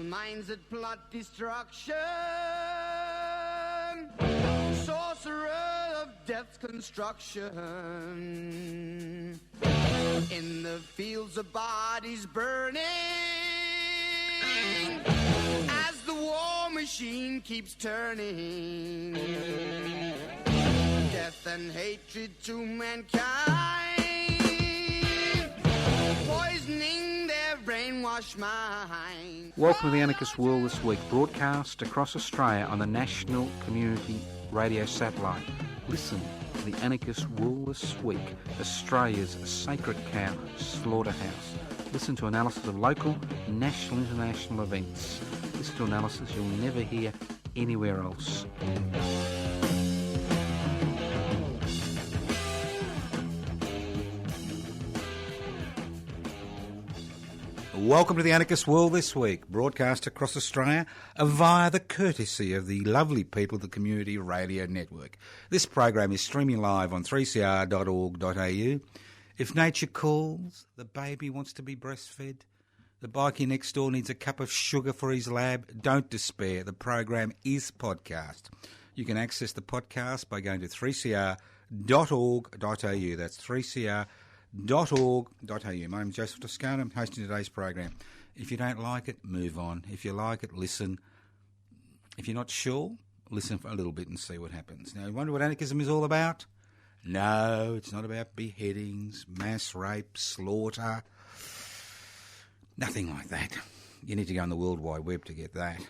minds that plot destruction, sorcerer of death's construction, in the fields of bodies burning, as the war machine keeps turning, death and hatred to mankind, poisoning their brainwashed mind. Welcome to the Anarchist World This Week, broadcast across Australia on the National Community Radio Satellite. Listen to the Anarchist World This Week, Australia's sacred cow slaughterhouse. Listen to analysis of local, national, international events. Listen to analysis you'll never hear anywhere else. Welcome to the Anarchist World This Week, broadcast across Australia via the courtesy of the lovely people of the Community Radio Network. This program is streaming live on 3cr.org.au. If nature calls, the baby wants to be breastfed, the bikie next door needs a cup of sugar for his lab, don't despair. The program is podcast. You can access the podcast by going to 3cr.org.au. That's 3cr.org.au. My name is Joseph Toscano. I'm hosting today's program. If you don't like it, move on. If you like it, listen. If you're not sure, listen for a little bit and see what happens. Now, you wonder what anarchism is all about? No, it's not about beheadings, mass rape, slaughter. Nothing like that. You need to go on the World Wide Web to get that.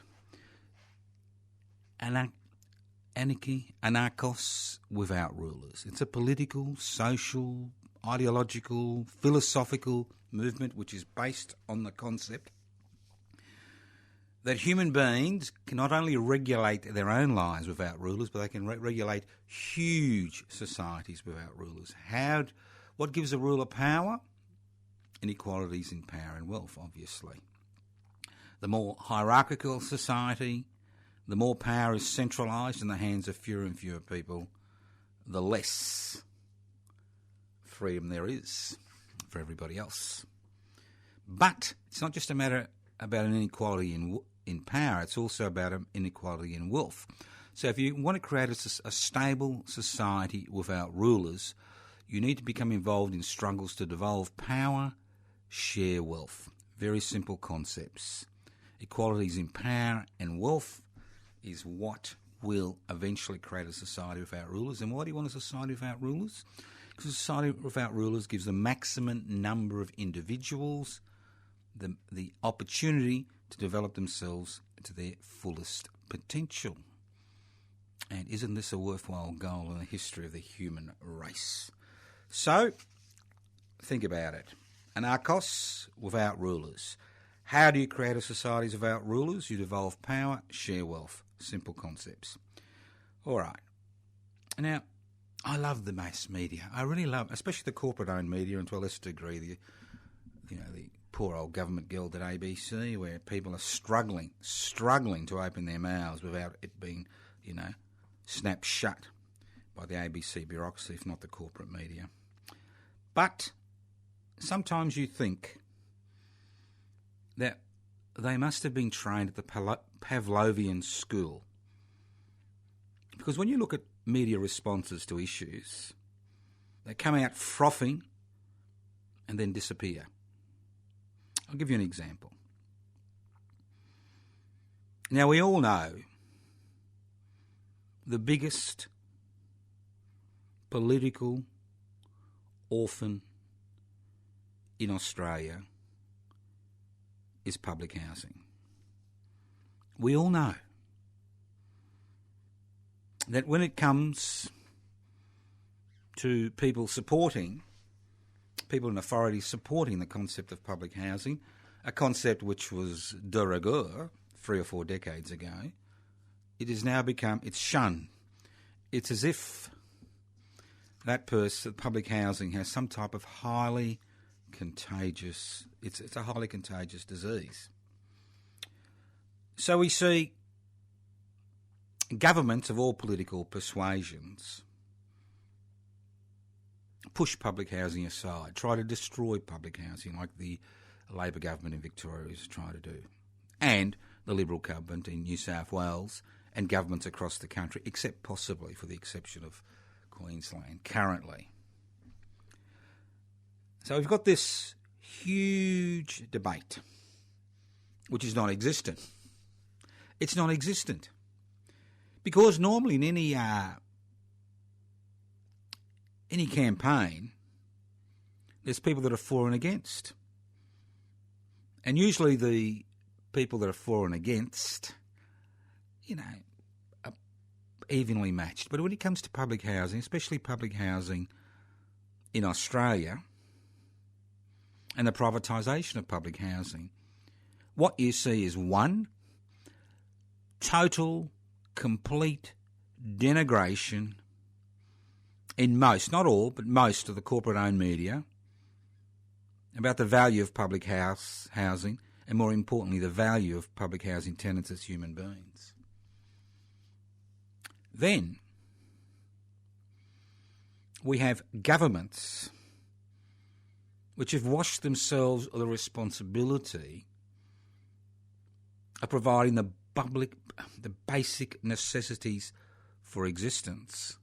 Anarchy, anarchos without rulers. It's a political, social, ideological, philosophical movement which is based on the concept that human beings can not only regulate their own lives without rulers, but they can regulate huge societies without rulers. What gives a ruler power? Inequalities in power and wealth, obviously. The more hierarchical society, the more power is centralised in the hands of fewer and fewer people, the less freedom there is for everybody else. But it's not just a matter about an inequality in power, it's also about an inequality in wealth. So if you want to create a stable society without rulers, you need to become involved in struggles to devolve power, share wealth. Very simple concepts. Equalities in power and wealth is what will eventually create a society without rulers. And why do you want a society without rulers? Because a society without rulers gives the maximum number of individuals the opportunity to develop themselves to their fullest potential. And isn't this a worthwhile goal in the history of the human race? So, think about it. Anarchos without rulers. How do you create a society without rulers? You devolve power, share wealth. Simple concepts. All right. Now, I love the mass media. I really love, especially the corporate-owned media, and to a lesser degree, the poor old government guild at ABC, where people are struggling to open their mouths without it being, snapped shut by the ABC bureaucracy, if not the corporate media. But sometimes you think that they must have been trained at the Pavlovian school. Because when you look at media responses to issues, they come out frothing and then disappear. I'll give you an example. Now, we all know the biggest political orphan in Australia is public housing. We all know that when it comes to people in authority supporting the concept of public housing, a concept which was de rigueur 3 or 4 decades ago, it has now become, it's shunned. It's as if that person, public housing, has some type of highly contagious, it's a highly contagious disease. So we see governments of all political persuasions push public housing aside, try to destroy public housing like the Labor government in Victoria is trying to do. And the Liberal government in New South Wales and governments across the country, except possibly for the exception of Queensland currently. So we've got this huge debate, which is non-existent. It's non-existent because normally in any campaign, there's people that are for and against. And usually the people that are for and against, are evenly matched. But when it comes to public housing, especially public housing in Australia and the privatisation of public housing, what you see is one, total, complete denigration in most, not all, but most of the corporate-owned media about the value of public housing and, more importantly, the value of public housing tenants as human beings. Then we have governments which have washed themselves of the responsibility of providing the basic necessities for existence.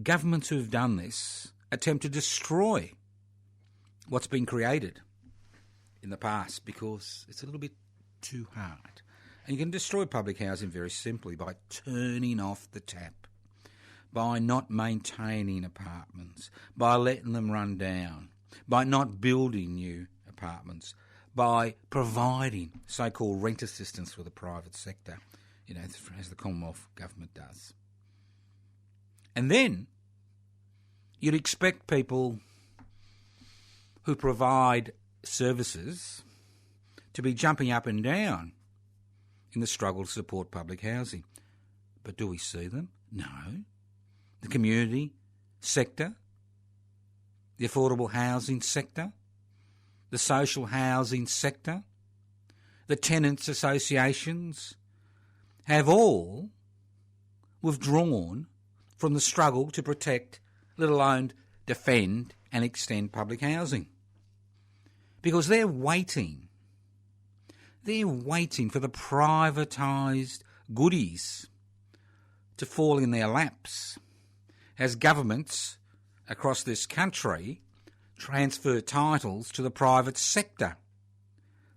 Governments who have done this attempt to destroy what's been created in the past because it's a little bit too hard. And you can destroy public housing very simply by turning off the tap, by not maintaining apartments, by letting them run down, by not building new apartments, by providing so-called rent assistance for the private sector, as the Commonwealth government does. And then you'd expect people who provide services to be jumping up and down in the struggle to support public housing. But do we see them? No. The community sector, the affordable housing sector, the social housing sector, the tenants' associations have all withdrawn from the struggle to protect, let alone defend and extend public housing. Because they're waiting for the privatised goodies to fall in their laps as governments across this country transfer titles to the private sector,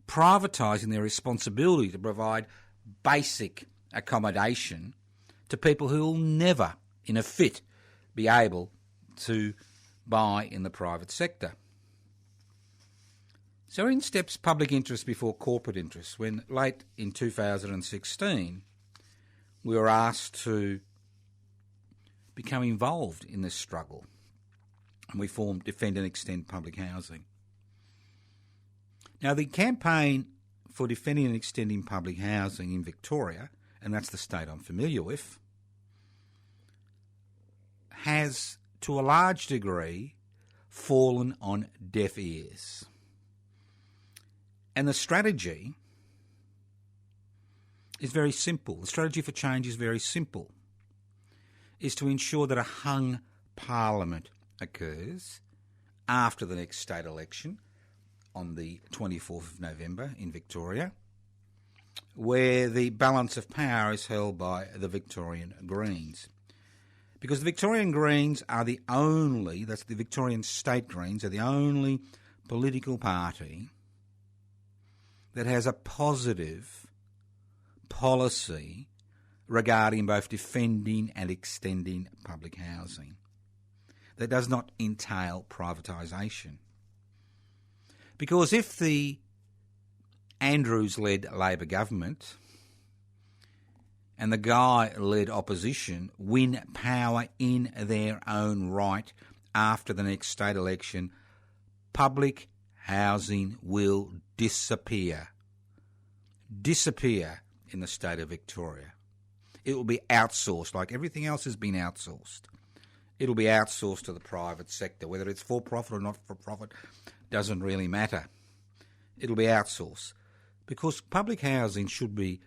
privatising their responsibility to provide basic accommodation to people who will never, in a fit, be able to buy in the private sector. So in steps public interest before corporate interest when late in 2016 we were asked to become involved in this struggle and we formed Defend and Extend Public Housing. Now the campaign for defending and extending public housing in Victoria, and that's the state I'm familiar with, has to a large degree fallen on deaf ears. And the strategy is very simple. The strategy for change is very simple. Is to ensure that a hung parliament occurs after the next state election on the 24th of November in Victoria, where the balance of power is held by the Victorian Greens. Because the Victorian Greens are the only, that's the Victorian State Greens, are the only political party that has a positive policy regarding both defending and extending public housing that does not entail privatisation. Because if the Andrews-led Labor government and the Guy-led opposition win power in their own right after the next state election, public housing will disappear in the state of Victoria. It will be outsourced, like everything else has been outsourced. It'll be outsourced to the private sector. Whether it's for-profit or not for-profit doesn't really matter. It'll be outsourced because public housing should be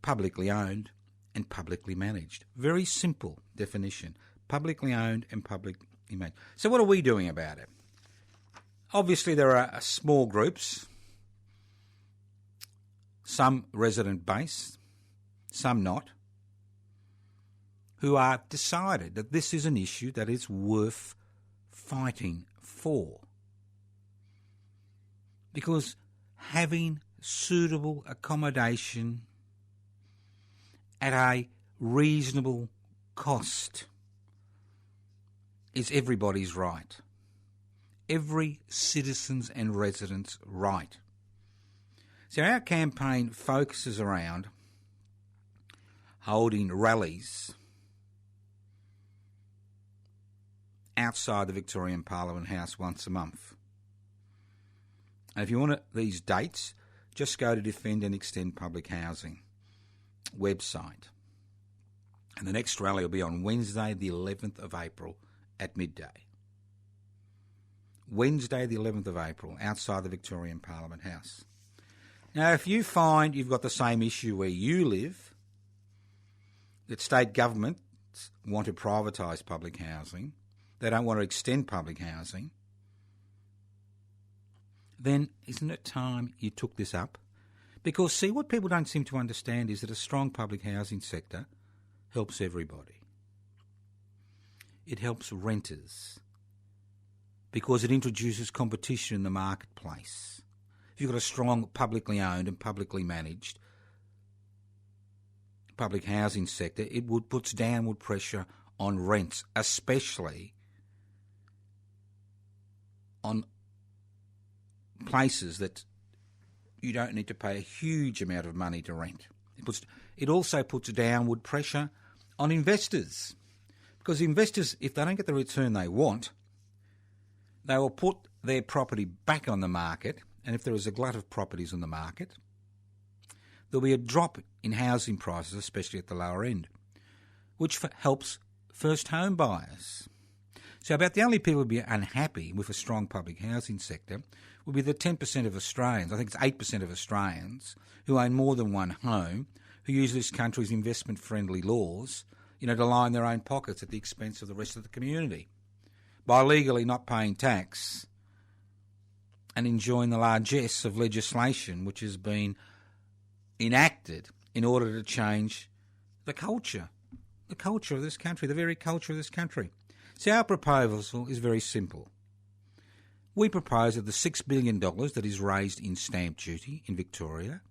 publicly owned and publicly managed. Very simple definition. Publicly owned and publicly managed. So what are we doing about it? Obviously there are small groups some resident-based, some not, who are decided that this is an issue that is worth fighting for. Because having suitable accommodation at a reasonable cost is everybody's right. Every citizen's and resident's right. So our campaign focuses around holding rallies outside the Victorian Parliament House once a month. And if you want these dates, just go to Defend and Extend Public Housing website. And the next rally will be on Wednesday the 11th of April at midday. Wednesday the 11th of April, outside the Victorian Parliament House. Now, if you find you've got the same issue where you live, that state governments want to privatise public housing, they don't want to extend public housing, then isn't it time you took this up? Because, see, what people don't seem to understand is that a strong public housing sector helps everybody. It helps renters because it introduces competition in the marketplace. If you've got a strong publicly owned and publicly managed public housing sector, it puts downward pressure on rents, especially on places that you don't need to pay a huge amount of money to rent. It also puts downward pressure on investors, because investors, if they don't get the return they want, they will put their property back on the market, and if there is a glut of properties on the market, there'll be a drop in housing prices, especially at the lower end, which helps first home buyers. So about the only people who would be unhappy with a strong public housing sector would be the 10% of Australians, I think it's 8% of Australians, who own more than one home, who use this country's investment-friendly laws, to line their own pockets at the expense of the rest of the community, by legally not paying tax and enjoying the largesse of legislation which has been enacted in order to change the culture of this country, the very culture of this country. So our proposal is very simple. We propose that the $6 billion that is raised in stamp duty in Victoria,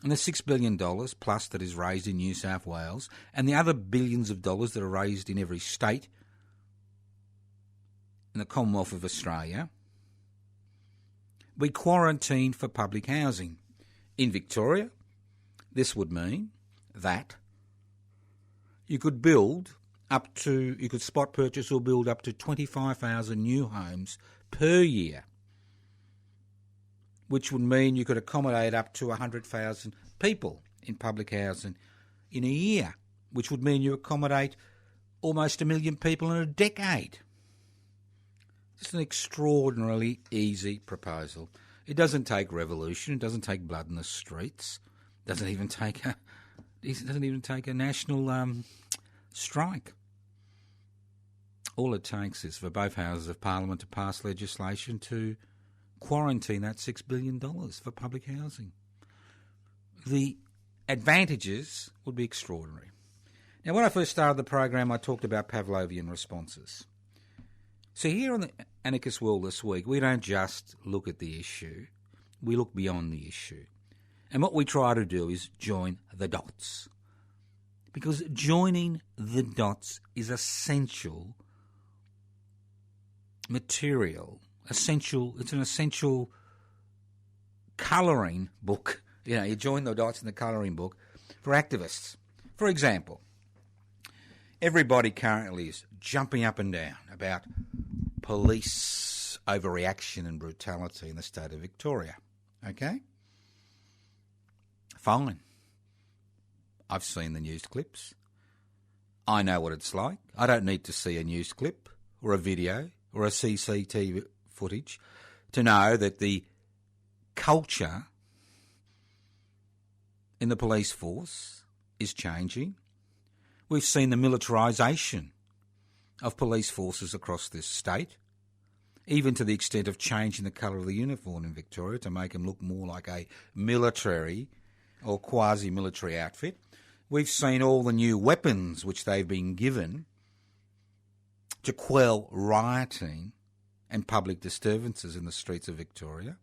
and the $6 billion plus that is raised in New South Wales, and the other billions of dollars that are raised in every state in the Commonwealth of Australia, be quarantined for public housing. In Victoria, this would mean that you could spot purchase or build up to 25,000 new homes per year, which would mean you could accommodate up to 100,000 people in public housing in a year, which would mean you accommodate almost 1 million people in a decade. It's an extraordinarily easy proposal. It doesn't take revolution. It doesn't take blood in the streets. It doesn't even take a national strike. All it takes is for both houses of Parliament to pass legislation to quarantine that $6 billion for public housing. The advantages would be extraordinary. Now, when I first started the program, I talked about Pavlovian responses. So here on the Anarchist World this week, we don't just look at the issue, we look beyond the issue. And what we try to do is join the dots. Because joining the dots is essential material, it's an essential colouring book. You join the dots in the colouring book for activists. For example, everybody currently is jumping up and down about police overreaction and brutality in the state of Victoria. Okay? Fine. I've seen the news clips. I know what it's like. I don't need to see a news clip or a video or a CCTV footage to know that the culture in the police force is changing. We've seen the militarisation of police forces across this state. even to the extent of changing the colour of the uniform in Victoria to make them look more like a military or quasi-military outfit. We've seen all the new weapons which they've been given to quell rioting and public disturbances in the streets of Victoria.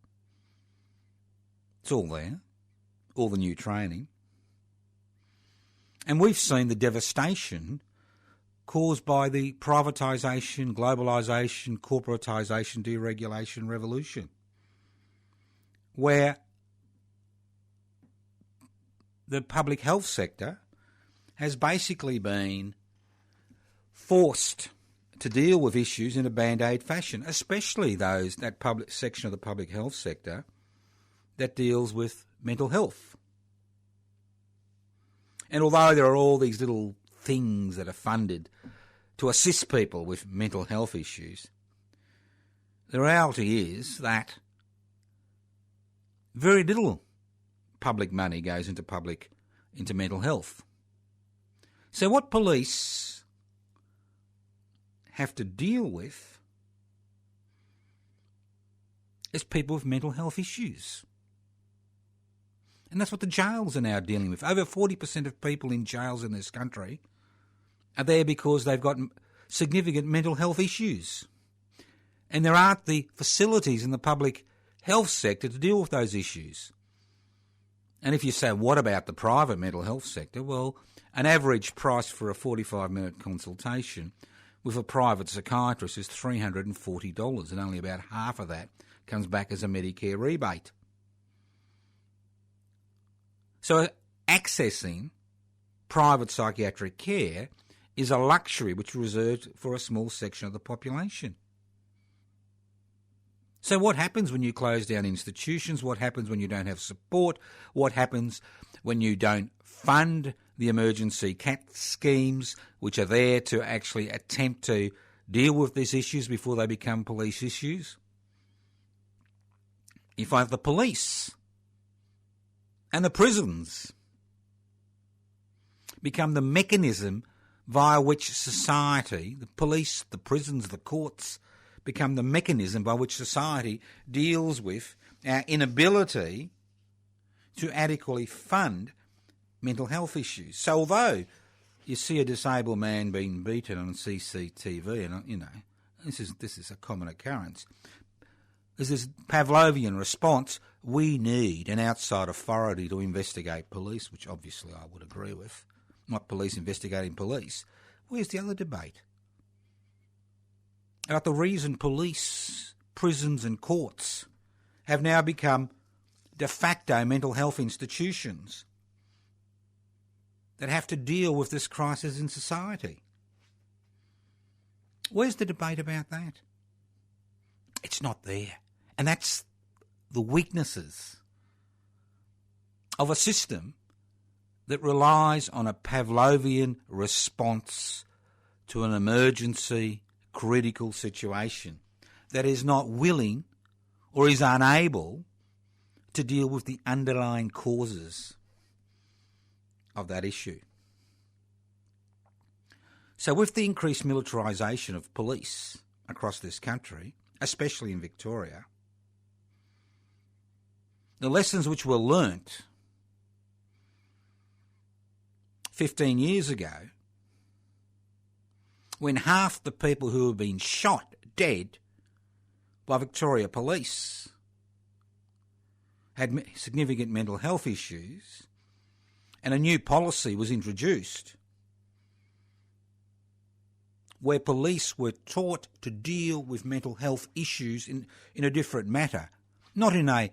It's all there, all the new training. And we've seen the devastation caused by the privatisation, globalisation, corporatisation, deregulation revolution, where the public health sector has basically been forced to deal with issues in a band-aid fashion, especially that public section of the public health sector that deals with mental health. And although there are all these little things that are funded to assist people with mental health issues, the reality is that very little public money goes into mental health. So what police have to deal with is people with mental health issues. And that's what the jails are now dealing with. Over 40% of people in jails in this country are there because they've got significant mental health issues. And there aren't the facilities in the public health sector to deal with those issues. And if you say, what about the private mental health sector? Well, an average price for a 45-minute consultation with a private psychiatrist is $340, and only about half of that comes back as a Medicare rebate. So accessing private psychiatric care is a luxury which is reserved for a small section of the population. So what happens when you close down institutions? What happens when you don't have support? What happens when you don't fund the emergency CAT schemes which are there to actually attempt to deal with these issues before they become police issues? You find the police and the prisons become the mechanism via which society, the police, the prisons, the courts, become the mechanism by which society deals with our inability to adequately fund mental health issues. So although you see a disabled man being beaten on CCTV, and this is a common occurrence, there's this Pavlovian response: we need an outside authority to investigate police, which obviously I would agree with. Not police investigating police. Where's the other debate? About the reason police, prisons and courts have now become de facto mental health institutions that have to deal with this crisis in society. Where's the debate about that? It's not there. And that's the weaknesses of a system that relies on a Pavlovian response to an emergency, critical situation, that is not willing or is unable to deal with the underlying causes of that issue. So with the increased militarisation of police across this country, especially in Victoria, the lessons which were learnt 15 years ago, when half the people who have been shot dead by Victoria Police had significant mental health issues, and a new policy was introduced where police were taught to deal with mental health issues in a different manner, not in a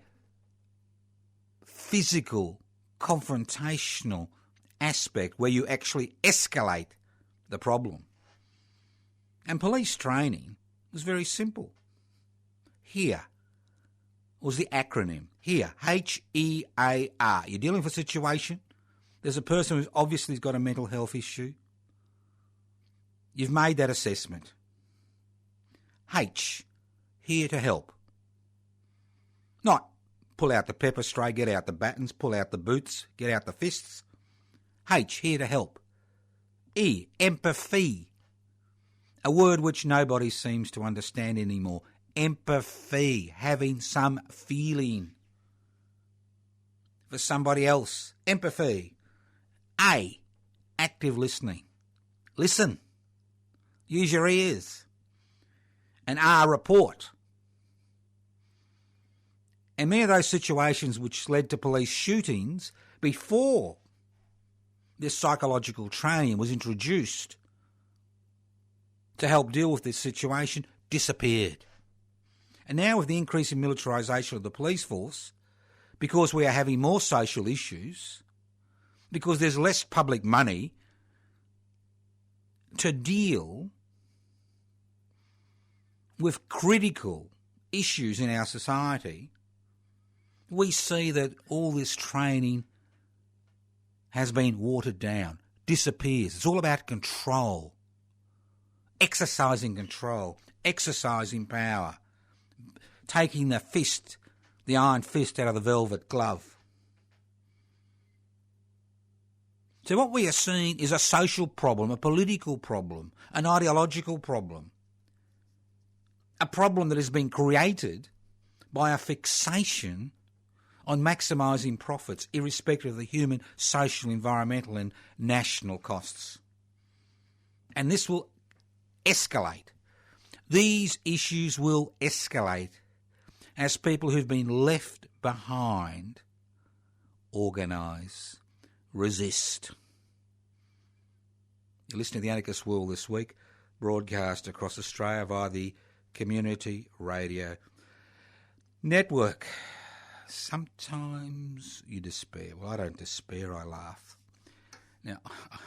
physical, confrontational aspect where you actually escalate the problem. And police training was very simple. HEAR was the acronym. HEAR, H-E-A-R. You're dealing with a situation. There's a person who's obviously got a mental health issue. You've made that assessment. H, here to help. Not pull out the pepper spray, get out the batons, pull out the boots, get out the fists. H, here to help. E, empathy. A word which nobody seems to understand anymore. empathy, having some feeling for somebody else. Empathy. A, active listening. Listen. Use your ears. And R, report. And many of those situations which led to police shootings before this psychological training was introduced to help deal with this situation disappeared. And now with the increase in militarisation of the police force, because we are having more social issues, because there's less public money to deal with critical issues in our society, we see that all this training has been watered down, disappears. It's all about control, exercising control, exercising power, taking the iron fist out of the velvet glove. So what we are seeing is a social problem, a political problem, an ideological problem, a problem that has been created by a fixation on maximising profits, irrespective of the human, social, environmental and national costs. And this will escalate. These issues will escalate as people who've been left behind organise, resist. You're listening to The Anarchist World This Week, broadcast across Australia via the Community Radio Network. Sometimes you despair. Well, I don't despair, I laugh. Now,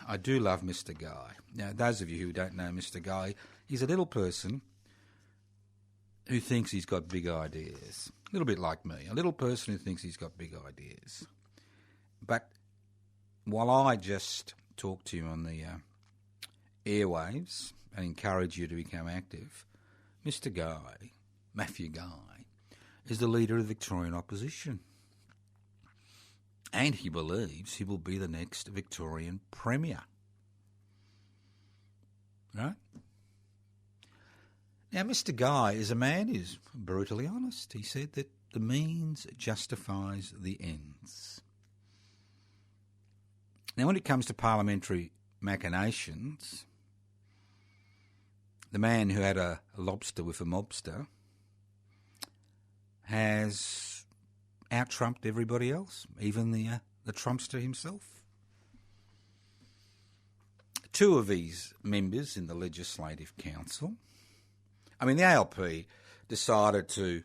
I do love Mr. Guy. Now, those of you who don't know Mr. Guy, he's a little person who thinks he's got big ideas. A little bit like me, a little person who thinks he's got big ideas. But while I just talk to you on the airwaves and encourage you to become active, Mr. Guy, Matthew Guy, is the leader of the Victorian opposition. And he believes he will be the next Victorian Premier. Right? Now, Mr. Guy is a man who's brutally honest. He said that the means justifies the ends. Now, when it comes to parliamentary machinations, the man who had a lobster with a mobster has out-trumped everybody else, even the Trumpster himself. Two of his members in the Legislative Council, I mean, the ALP decided to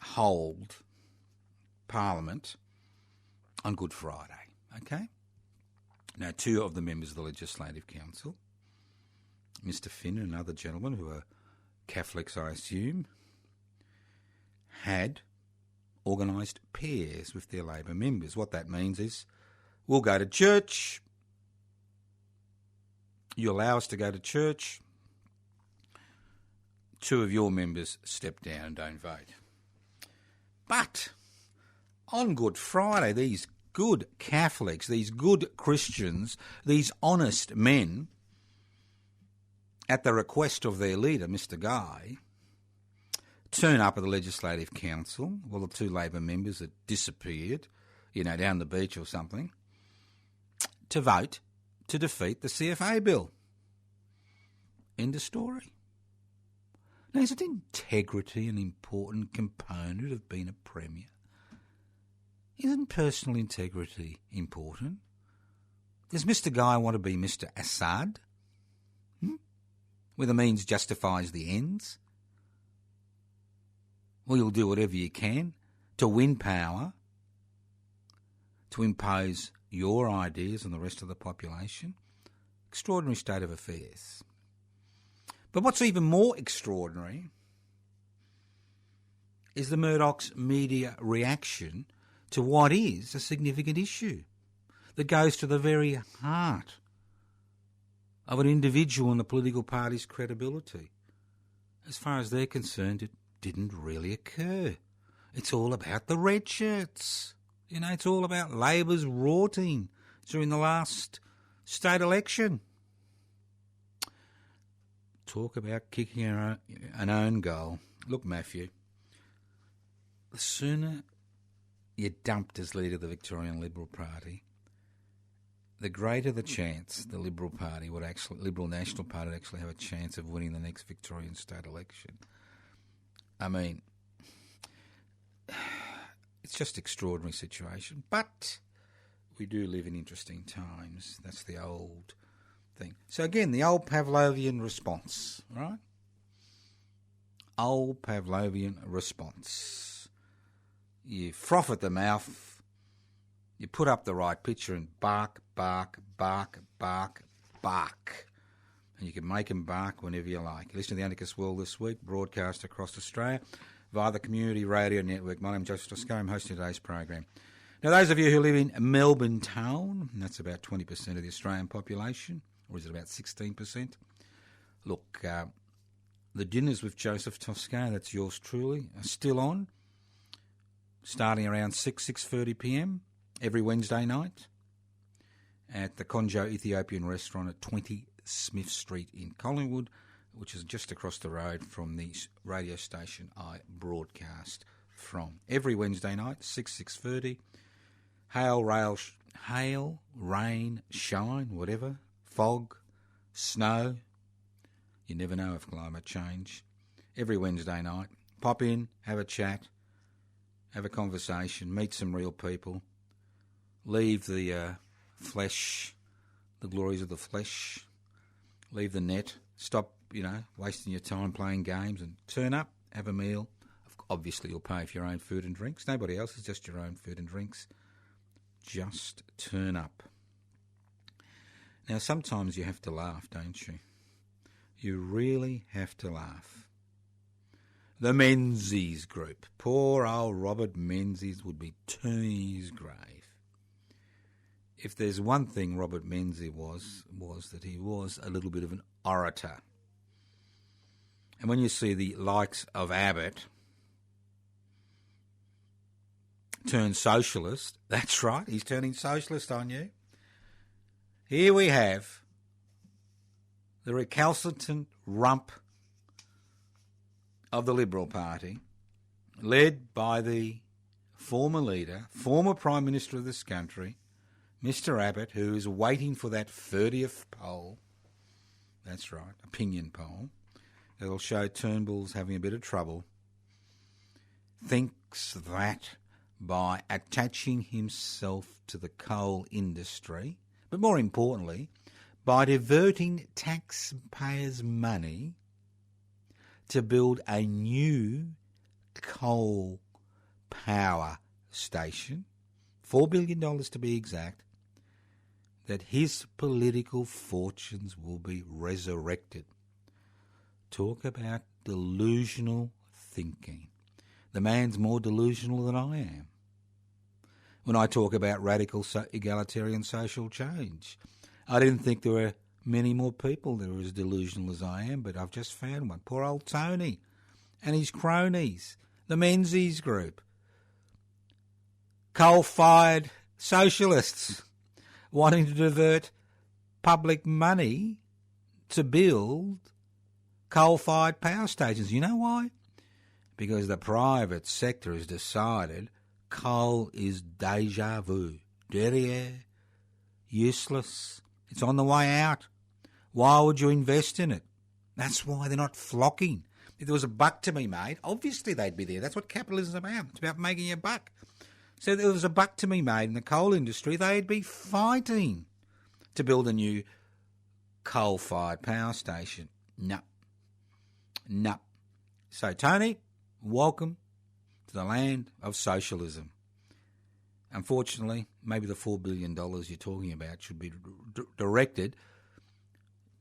hold Parliament on Good Friday, okay? Now, two of the members of the Legislative Council, Mr. Finn and another gentleman who are Catholics, I assume, had organised pairs with their Labor members. What that means is, we'll go to church, you allow us to go to church, two of your members step down and don't vote. But on Good Friday, these good Catholics, these good Christians, these honest men, at the request of their leader, Mr. Guy, turn up at the Legislative Council. Well, the two Labor members had disappeared, down the beach or something, to vote to defeat the CFA bill. End of story. Now, isn't integrity an important component of being a Premier? Isn't personal integrity important? Does Mr. Guy want to be Mr. Assad? Where the means justifies the ends? Well, you'll do whatever you can to win power, to impose your ideas on the rest of the population. Extraordinary state of affairs. But what's even more extraordinary is the Murdoch's media reaction to what is a significant issue that goes to the very heart of an individual and the political party's credibility. As far as they're concerned, it didn't really occur. It's all about the red shirts. It's all about Labor's rorting during the last state election. Talk about kicking an own goal. Look, Matthew, the sooner you're dumped as leader of the Victorian Liberal Party, the greater the chance the Liberal National Party would actually have a chance of winning the next Victorian state election. I mean, it's just an extraordinary situation. But we do live in interesting times. That's the old thing. So again, the old Pavlovian response, right? Old Pavlovian response. You froth at the mouth, you put up the right picture and bark, bark, bark, bark, bark. And you can make them bark whenever you like. Listen to the Anarchist World This Week, broadcast across Australia via the Community Radio Network. My name is Joseph Tosco. I'm hosting today's program. Now, those of you who live in Melbourne town, and that's about 20% of the Australian population, or is it about 16%? Look, the dinners with Joseph Tosco, that's yours truly, are still on, starting around 6:30pm every Wednesday night at the Conjo Ethiopian restaurant at 20 Smith Street in Collingwood, which is just across the road from the radio station I broadcast from. Every Wednesday night, 6:30, hail, rain, shine, whatever, fog, snow, you never know of climate change. Every Wednesday night, pop in, have a chat, have a conversation, meet some real people, leave the flesh, the glories of the flesh, leave the net, stop, wasting your time playing games and turn up, have a meal. Obviously, you'll pay for your own food and drinks. Nobody else, it's just your own food and drinks. Just turn up. Now, sometimes you have to laugh, don't you? You really have to laugh. The Menzies Group. Poor old Robert Menzies would be turning his grave. If there's one thing Robert Menzies was that he was a little bit of an orator. And when you see the likes of Abbott turn socialist, that's right, he's turning socialist on you. Here we have the recalcitrant rump of the Liberal Party, led by the former leader, former Prime Minister of this country, Mr. Abbott, who is waiting for that 30th poll, that's right, opinion poll, that'll show Turnbull's having a bit of trouble, thinks that by attaching himself to the coal industry, but more importantly, by diverting taxpayers' money to build a new coal power station, $4 billion to be exact, that his political fortunes will be resurrected. Talk about delusional thinking. The man's more delusional than I am. When I talk about radical egalitarian social change, I didn't think there were many more people that are as delusional as I am, but I've just found one. Poor old Tony and his cronies, the Menzies Group. Coal-fired socialists wanting to divert public money to build coal-fired power stations. You know why? Because the private sector has decided coal is déjà vu, derrière, useless. It's on the way out. Why would you invest in it? That's why they're not flocking. If there was a buck to be made, obviously they'd be there. That's what capitalism is about. It's about making a buck. So if there was a buck to be made in the coal industry, they'd be fighting to build a new coal-fired power station. No. So, Tony, welcome to the land of socialism. Unfortunately, maybe the $4 billion you're talking about should be directed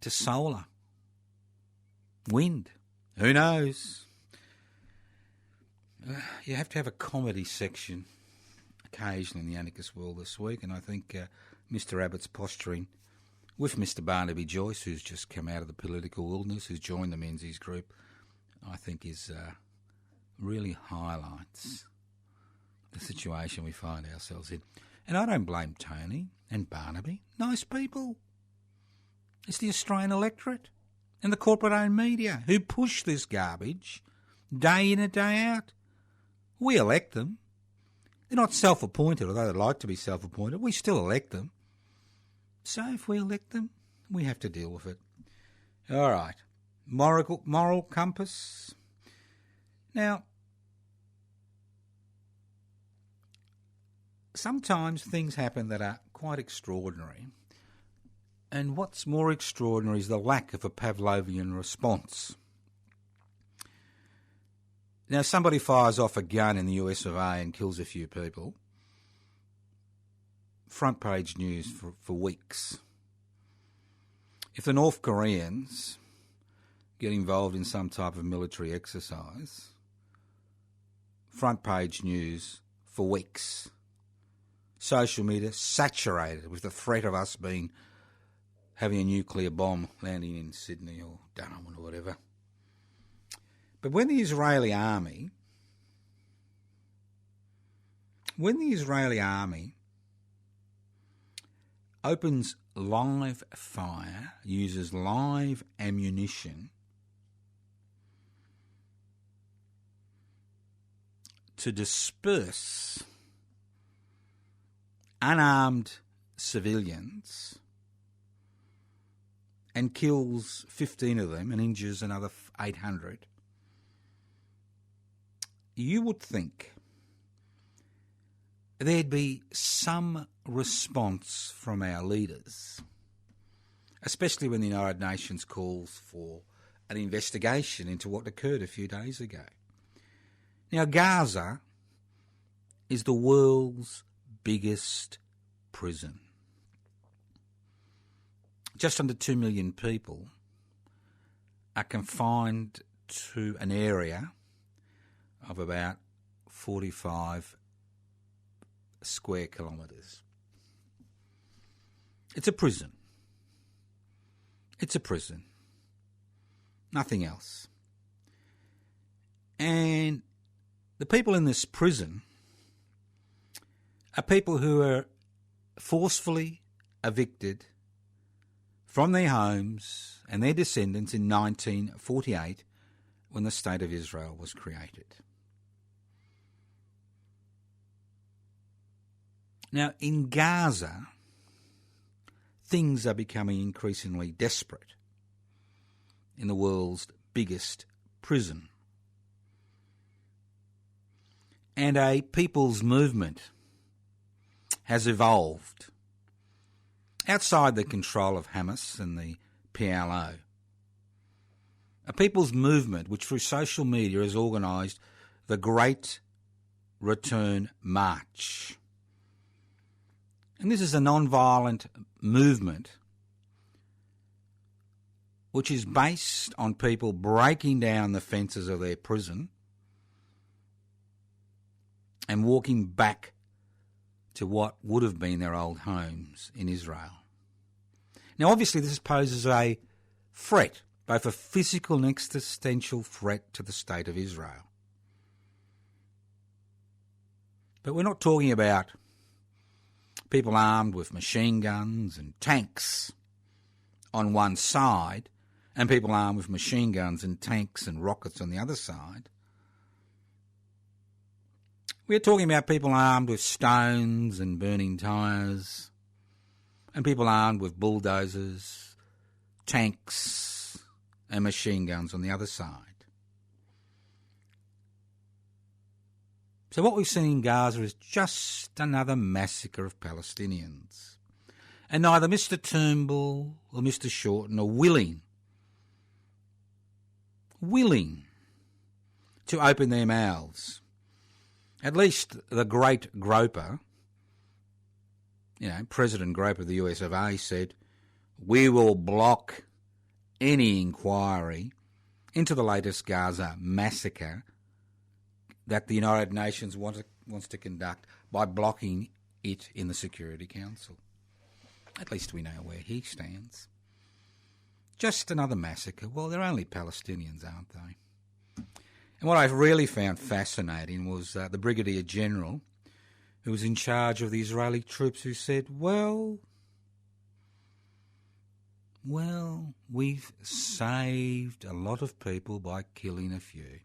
to solar, wind. Who knows? You have to have a comedy section occasionally in the Anarchist World This Week, and I think Mr. Abbott's posturing with Mr. Barnaby Joyce, who's just come out of the political wilderness, who's joined the Menzies Group, I think is really highlights the situation we find ourselves in. And I don't blame Tony and Barnaby. Nice people. It's the Australian electorate. and the corporate-owned media who push this garbage day in and day out. We elect them. They're not self-appointed, although they'd like to be self-appointed. We still elect them. So if we elect them, we have to deal with it. All right. Moral compass. Now, sometimes things happen that are quite extraordinary. And what's more extraordinary is the lack of a Pavlovian response. Now, somebody fires off a gun in the US of A and kills a few people. Front page news for weeks. If the North Koreans get involved in some type of military exercise, front page news for weeks. Social media saturated with the threat of us having a nuclear bomb landing in Sydney or Darwin or whatever. But when the Israeli army opens live fire, uses live ammunition to disperse unarmed civilians and kills 15 of them and injures another 800, you would think there'd be some response from our leaders, especially when the United Nations calls for an investigation into what occurred a few days ago. Now, Gaza is the world's biggest prison. Just under 2 million people are confined to an area of about 45 square kilometres. It's a prison. It's a prison. Nothing else. And the people in this prison are people who are forcefully evicted from their homes and their descendants in 1948 when the State of Israel was created. Now, in Gaza, things are becoming increasingly desperate in the world's biggest prison. And a people's movement has evolved outside the control of Hamas and the PLO. A people's movement which through social media has organised the Great Return March. And this is a non-violent movement which is based on people breaking down the fences of their prison and walking back to what would have been their old homes in Israel. Now, obviously, this poses a threat, both a physical and existential threat to the State of Israel. But we're not talking about people armed with machine guns and tanks on one side and people armed with machine guns and tanks and rockets on the other side. We're talking about people armed with stones and burning tyres and people armed with bulldozers, tanks and machine guns on the other side. So what we've seen in Gaza is just another massacre of Palestinians. And neither Mr Turnbull or Mr Shorten are willing to open their mouths. At least the great groper, President Groper of the US of A said, "We will block any inquiry into the latest Gaza massacre that the United Nations wants to conduct by blocking it in the Security Council." At least we know where he stands. Just another massacre. Well, they're only Palestinians, aren't they? And what I really found fascinating was the Brigadier General who was in charge of the Israeli troops who said, well, Well, we've saved a lot of people by killing a few,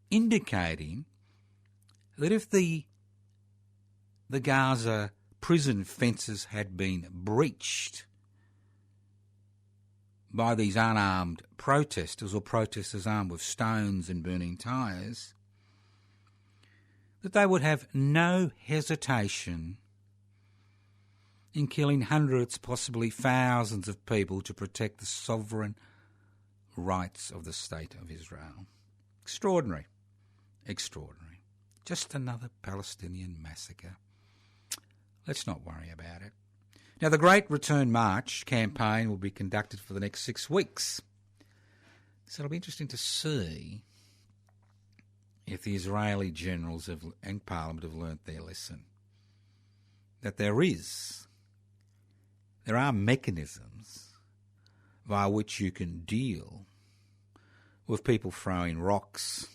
indicating that if the Gaza prison fences had been breached by these unarmed protesters, or protesters armed with stones and burning tyres, that they would have no hesitation in killing hundreds, possibly thousands of people to protect the sovereign rights of the State of Israel. Extraordinary. Extraordinary. Just another Palestinian massacre. Let's not worry about it. Now, the Great Return March campaign will be conducted for the next 6 weeks. So it'll be interesting to see if the Israeli generals and Parliament have learnt their lesson. That there are mechanisms via which you can deal with people throwing rocks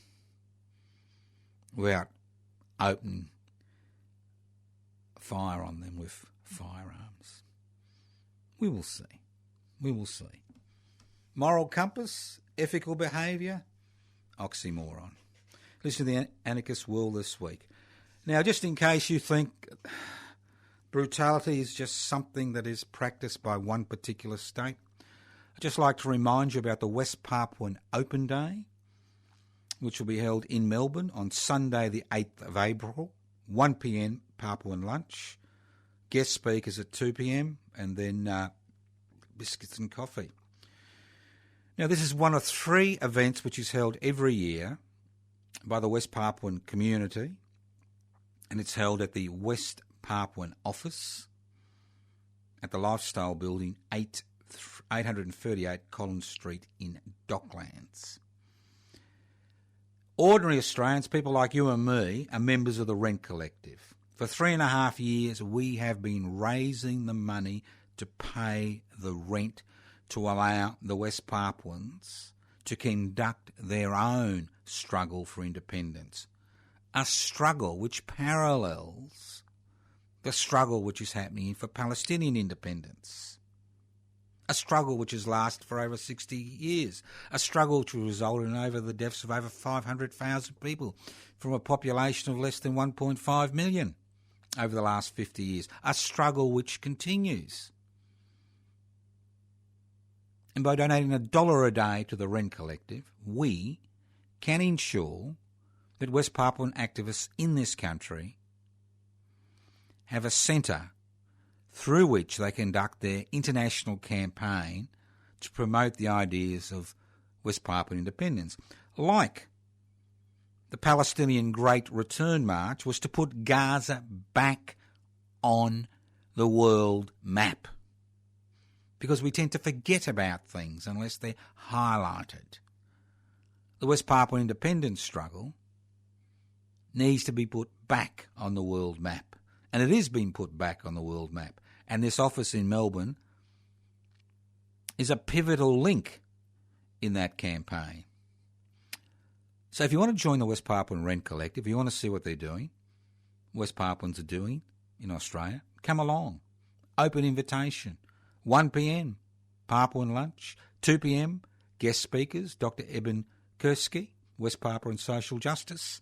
without open fire on them with firearms. We will see. We will see. Moral compass, ethical behaviour, oxymoron. Listen to the Anarchist World this week. Now, just in case you think brutality is just something that is practiced by one particular state, I'd just like to remind you about the West Papuan Open Day, which will be held in Melbourne on Sunday the 8th of April, 1 p.m. Papuan lunch, guest speakers at 2 p.m, and then biscuits and coffee. Now, this is one of 3 events which is held every year by the West Papuan community, and it's held at the West Papuan office at the Lifestyle Building, 838 Collins Street in Docklands. Ordinary Australians, people like you and me, are members of the Rent Collective. For 3.5 years, we have been raising the money to pay the rent to allow the West Papuans to conduct their own struggle for independence. A struggle which parallels the struggle which is happening for Palestinian independence. A struggle which has lasted for over 60 years. A struggle which will result in the deaths of over 500,000 people from a population of less than 1.5 million over the last 50 years. A struggle which continues. And by donating $1 a day to the Rent Collective, we can ensure that West Papuan activists in this country have a centre through which they conduct their international campaign to promote the ideas of West Papuan independence. Like the Palestinian Great Return March was to put Gaza back on the world map, because we tend to forget about things unless they're highlighted. The West Papuan independence struggle needs to be put back on the world map, and it is being put back on the world map. And this office in Melbourne is a pivotal link in that campaign. So if you want to join the West Papuan Rent Collective, if you want to see what they're doing, West Papuans are doing in Australia, come along. Open invitation. 1 p.m, Papuan lunch. 2 p.m, guest speakers, Dr. Eben Kursky, West Papuan Social Justice.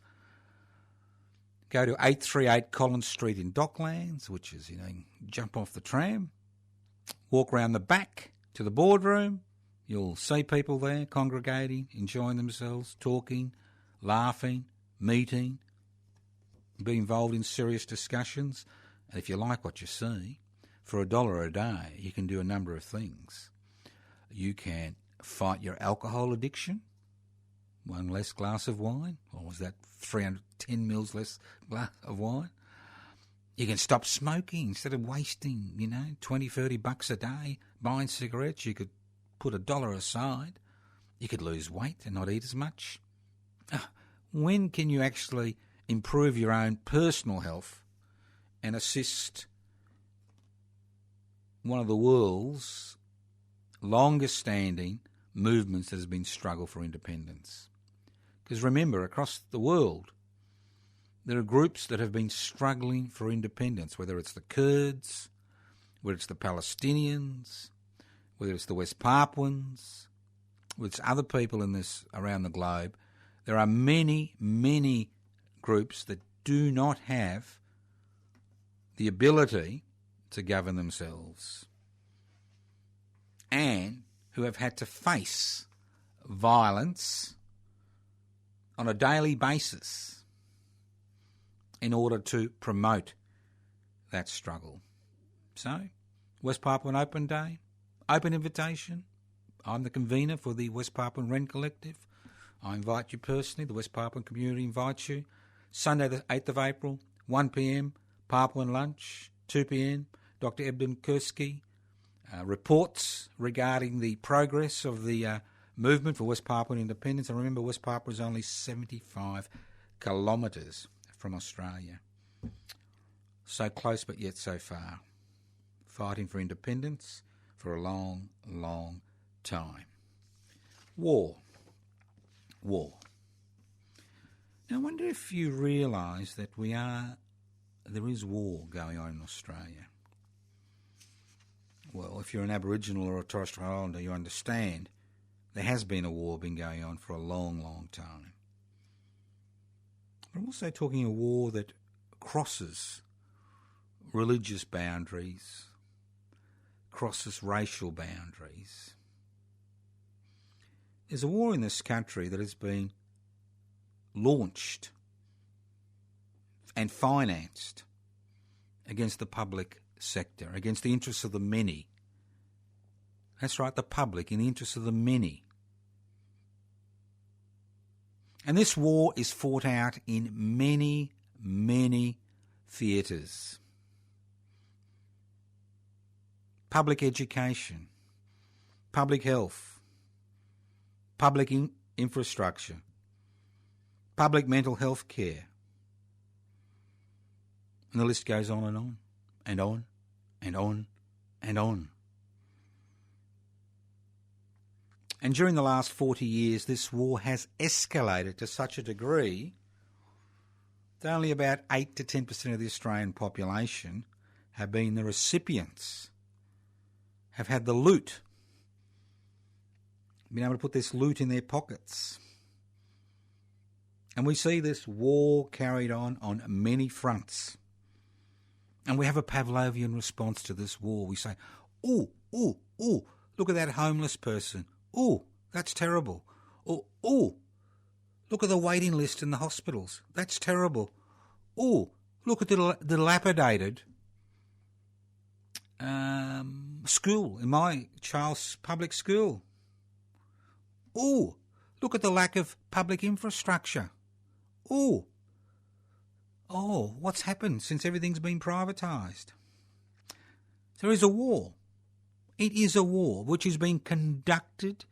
Go to 838 Collins Street in Docklands, which is, jump off the tram, walk round the back to the boardroom. You'll see people there congregating, enjoying themselves, talking, laughing, meeting, be involved in serious discussions. And if you like what you see, for $1 a day, you can do a number of things. You can fight your alcohol addiction. 1 less glass of wine, or was that 310 mils less glass of wine? You can stop smoking instead of wasting, $20-30 a day buying cigarettes. You could put $1 aside. You could lose weight and not eat as much. When can you actually improve your own personal health and assist one of the world's longest-standing movements that has been struggle for independence? Because remember, across the world, there are groups that have been struggling for independence, whether it's the Kurds, whether it's the Palestinians, whether it's the West Papuans, whether it's other people in this around the globe. There are many, many groups that do not have the ability to govern themselves and who have had to face violence on a daily basis in order to promote that struggle. So, West Papuan Open Day, open invitation. I'm the convener for the West Papuan Wren Collective. I invite you personally, the West Papuan community invites you. Sunday the 8th of April, 1 p.m, Papuan lunch, 2 p.m, Dr. Ebden Kursky, reports regarding the progress of the movement for West Papuan independence. And remember, West Papua is only 75 kilometres from Australia. So close but yet so far. Fighting for independence for a long, long time. War. Now I wonder if you realise that there is war going on in Australia. Well, if you're an Aboriginal or a Torres Strait Islander, you understand there has been a war going on for a long, long time. But I'm also talking a war that crosses religious boundaries, crosses racial boundaries. There's a war in this country that has been launched and financed against the public sector, against the interests of the many. That's right, the public, in the interests of the many. And this war is fought out in many, many theatres. Public education, public health, public infrastructure, public mental health care. And the list goes on and on, and on, and on, and on. And during the last 40 years, this war has escalated to such a degree that only about 8 to 10% of the Australian population have been the recipients, have had the loot, been able to put this loot in their pockets. And we see this war carried on many fronts. And we have a Pavlovian response to this war. We say, ooh, look at that homeless person. Ooh, that's terrible. Ooh, look at the waiting list in the hospitals. That's terrible. Ooh, look at the dilapidated school, in my child's public school. Ooh, look at the lack of public infrastructure. Ooh, what's happened since everything's been privatised? There is a war. It is a war which is being conducted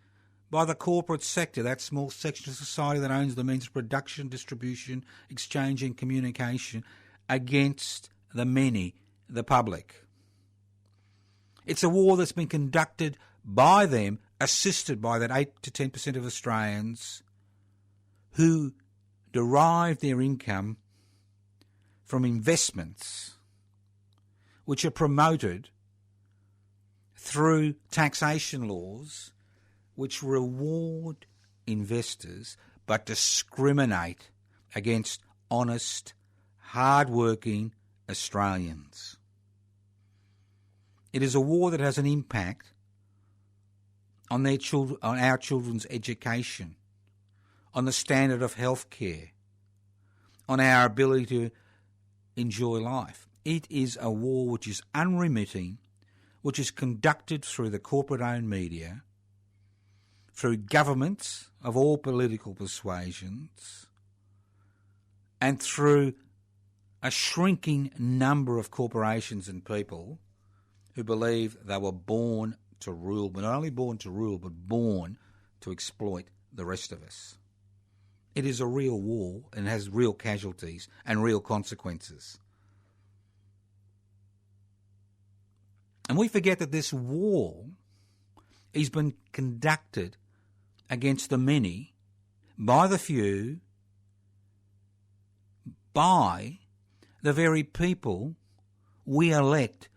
by the corporate sector, that small section of society that owns the means of production, distribution, exchange and communication, against the many, the public. It's a war that's been conducted by them, assisted by that 8 to 10% of Australians who derive their income from investments which are promoted through taxation laws which reward investors but discriminate against honest, hard-working Australians. It is a war that has an impact on our children's education, on the standard of health care, on our ability to enjoy life. It is a war which is unremitting, which is conducted through the corporate-owned media, through governments of all political persuasions, and through a shrinking number of corporations and people who believe they were born to rule, but not only born to rule, but born to exploit the rest of us. It is a real war and has real casualties and real consequences. And we forget that this war has been conducted against the many, by the few, by the very people we elect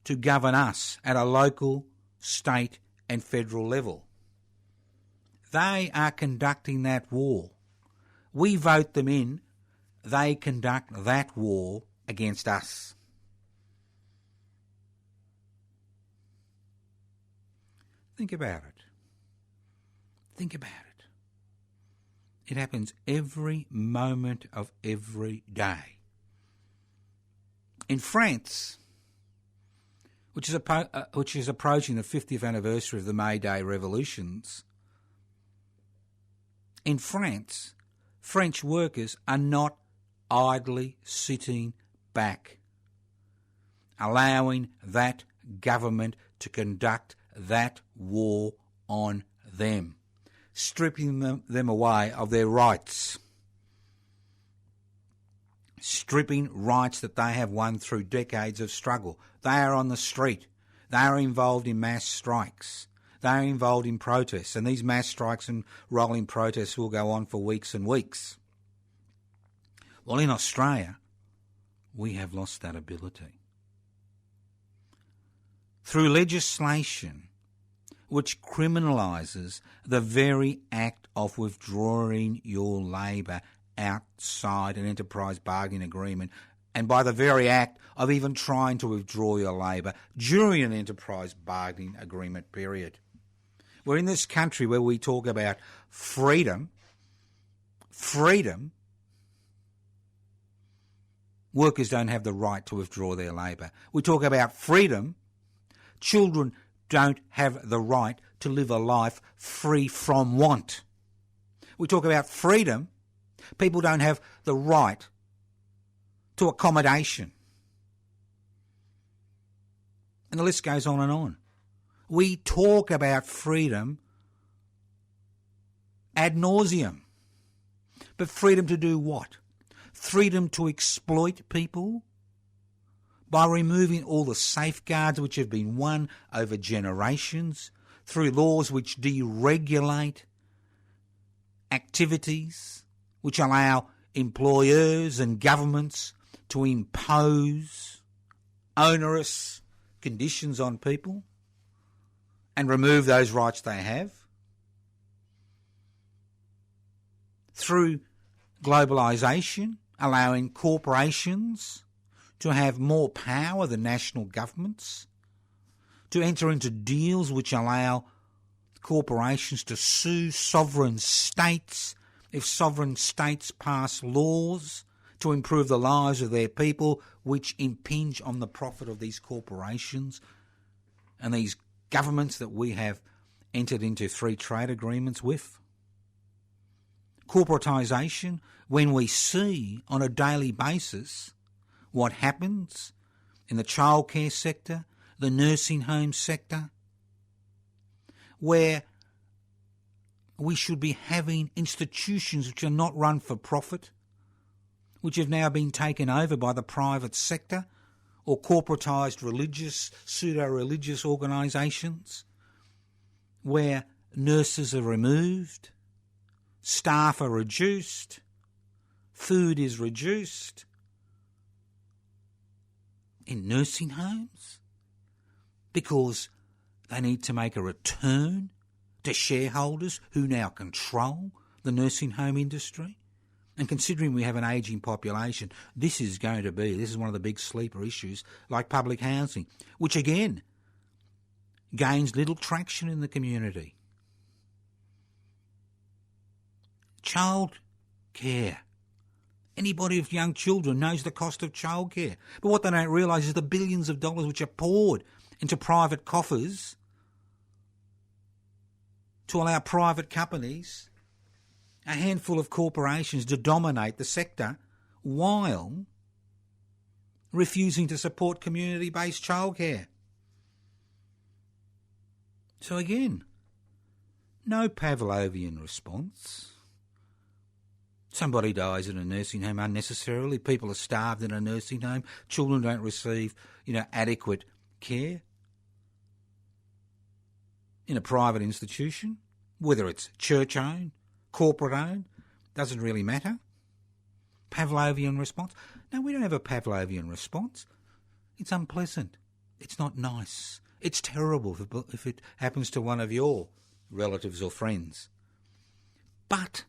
to govern us at a local, state and federal level. They are conducting that war. We vote them in. They conduct that war against us. Think about it. Think about it. It happens every moment of every day. In France, which is approaching the 50th anniversary of the May Day revolutions, in France, French workers are not idly sitting back, allowing that government to conduct that war on them, stripping them away of their rights, stripping rights that they have won through decades of struggle. They are on the street. They are involved in mass strikes. They are involved in protests, and these mass strikes and rolling protests will go on for weeks and weeks. Well, in Australia, we have lost that ability. Through legislation which criminalises the very act of withdrawing your labour outside an enterprise bargaining agreement, and by the very act of even trying to withdraw your labour during an enterprise bargaining agreement period. We're in this country where we talk about freedom, workers don't have the right to withdraw their labour. We talk about freedom, children don't have the right to live a life free from want. We talk about freedom, people don't have the right to accommodation. And the list goes on and on. We talk about freedom ad nauseum. But freedom to do what? Freedom to exploit people by removing all the safeguards which have been won over generations through laws which deregulate activities, which allow employers and governments to impose onerous conditions on people and remove those rights they have. Through globalisation, allowing corporations to have more power than national governments, to enter into deals which allow corporations to sue sovereign states if sovereign states pass laws to improve the lives of their people which impinge on the profit of these corporations and these governments that we have entered into free trade agreements with. Corporatisation, when we see on a daily basis what happens in the childcare sector, the nursing home sector, where we should be having institutions which are not run for profit, which have now been taken over by the private sector or corporatised religious, pseudo-religious organisations, where nurses are removed, staff are reduced, food is reduced. In nursing homes, because they need to make a return to shareholders who now control the nursing home industry. And considering we have an ageing population, this is one of the big sleeper issues, like public housing, which again gains little traction in the community. Child care. Anybody with young children knows the cost of childcare. But what they don't realise is the billions of dollars which are poured into private coffers to allow private companies, a handful of corporations, to dominate the sector while refusing to support community-based childcare. So again, no Pavlovian response. Somebody dies in a nursing home unnecessarily. People are starved in a nursing home. Children don't receive, adequate care in a private institution, whether it's church-owned, corporate-owned, doesn't really matter. Pavlovian response? No, we don't have a Pavlovian response. It's unpleasant. It's not nice. It's terrible if it happens to one of your relatives or friends. But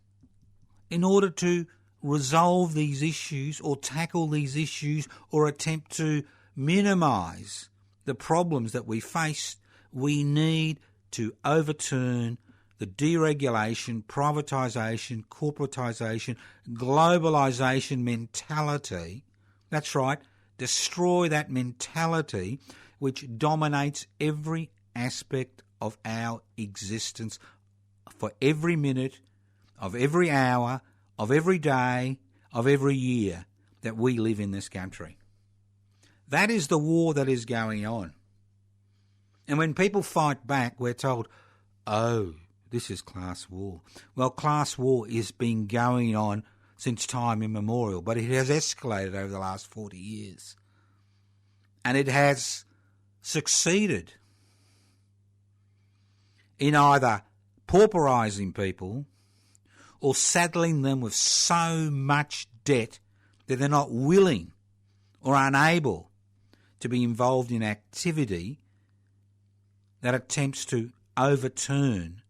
in order to resolve these issues or tackle these issues or attempt to minimise the problems that we face, we need to overturn the deregulation, privatisation, corporatisation, globalisation mentality. That's right, destroy that mentality which dominates every aspect of our existence for every minute, of every hour, of every day, of every year that we live in this country. That is the war that is going on. And when people fight back, we're told, oh, this is class war. Well, class war has been going on since time immemorial, but it has escalated over the last 40 years. And it has succeeded in either pauperising people or saddling them with so much debt that they're not willing or unable to be involved in activity that attempts to overturn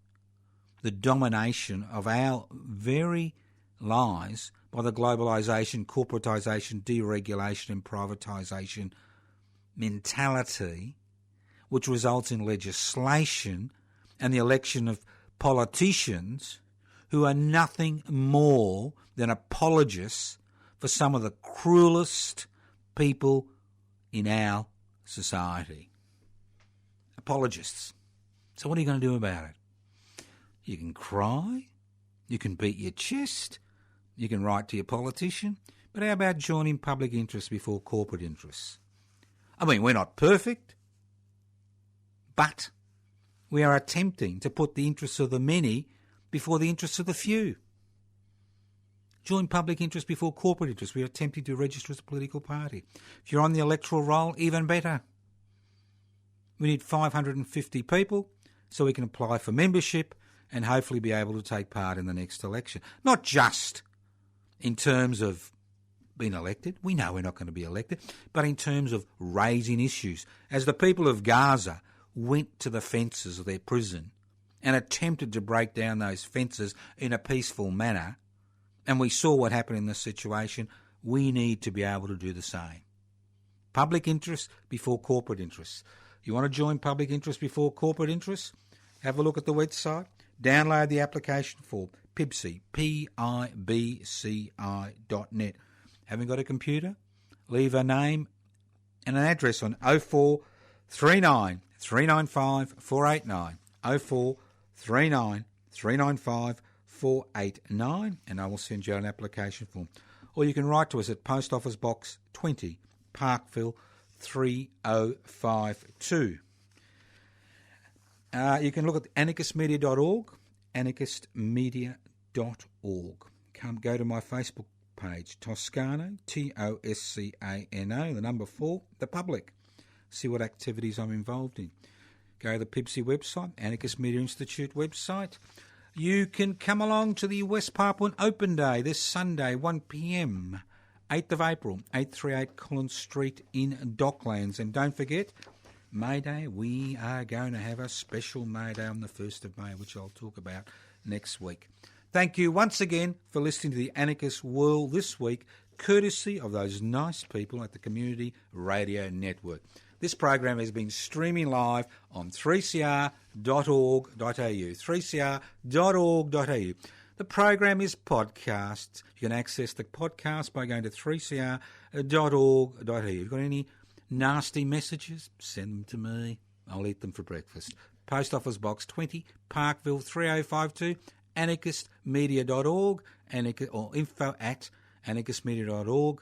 the domination of our very lives by the globalisation, corporatisation, deregulation and privatisation mentality, which results in legislation and the election of politicians who are nothing more than apologists for some of the cruelest people in our society. Apologists. So what are you going to do about it? You can cry, you can beat your chest, you can write to your politician, but how about joining public interest before corporate interests? I mean, we're not perfect, but we are attempting to put the interests of the many before the interests of the few. Join public interest before corporate interest. We are attempting to register as a political party. If you're on the electoral roll, even better. We need 550 people so we can apply for membership and hopefully be able to take part in the next election. Not just in terms of being elected. We know we're not going to be elected. But in terms of raising issues. As the people of Gaza went to the fences of their prison and attempted to break down those fences in a peaceful manner, and we saw what happened in this situation, we need to be able to do the same. Public interest before corporate interests. You want to join public interest before corporate interests? Have a look at the website. Download the application form, PIBCI, PIBCI.net. Haven't got a computer? Leave a name and an address on 0439 395 489, 0439 395 489, and I will send you an application form. Or you can write to us at Post Office Box 20, Parkville 3052. You can look at anarchistmedia.org, anarchistmedia.org. Go to my Facebook page, Toscano, Toscano, the number 4, the public. See what activities I'm involved in. Go to the PIBCI website, Anarchist Media Institute website. You can come along to the West Papuan Open Day this Sunday, 1 p.m, 8th of April, 838 Collins Street in Docklands. And don't forget, May Day, we are going to have a special May Day on the 1st of May, which I'll talk about next week. Thank you once again for listening to the Anarchist World this week, courtesy of those nice people at the Community Radio Network. This program has been streaming live on 3cr.org.au, 3cr.org.au. The program is podcast. You can access the podcast by going to 3cr.org.au. If you've got any nasty messages, send them to me. I'll eat them for breakfast. Post Office Box 20, Parkville 3052, anarchistmedia.org, or info@anarchistmedia.org,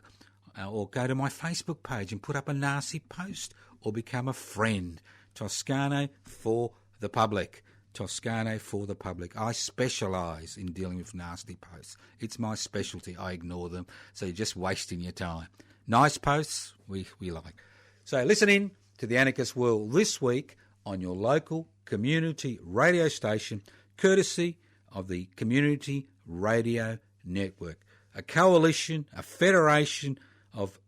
or go to my Facebook page and put up a nasty post, or become a friend. Toscano for the public. Toscano for the public. I specialise in dealing with nasty posts. It's my specialty. I ignore them, so you're just wasting your time. Nice posts, we like. So listen in to the Anarchist World this week on your local community radio station, courtesy of the Community Radio Network, a coalition, a federation of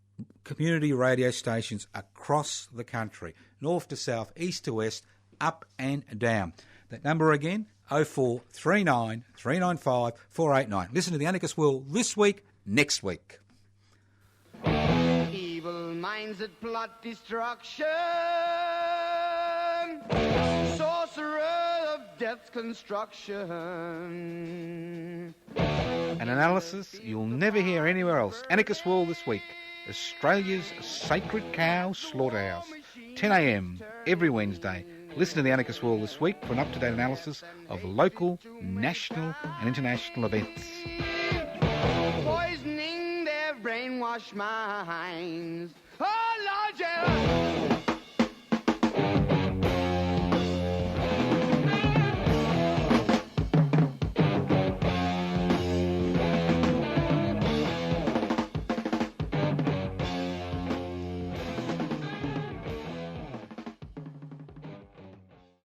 community radio stations across the country, north to south, east to west, up and down. That number again, 0439 395 489. Listen to the Anarchist World this week, next week. Evil minds that plot destruction, sorcerer of death's construction. An analysis you'll never hear anywhere else. Anarchist World this week. Australia's sacred cow slaughterhouse. 10 a.m. every Wednesday. Listen to the Anarchist World this week for an up-to-date analysis of local, national and international events. Poisoning their brainwashed minds. Oh, Lord, yeah.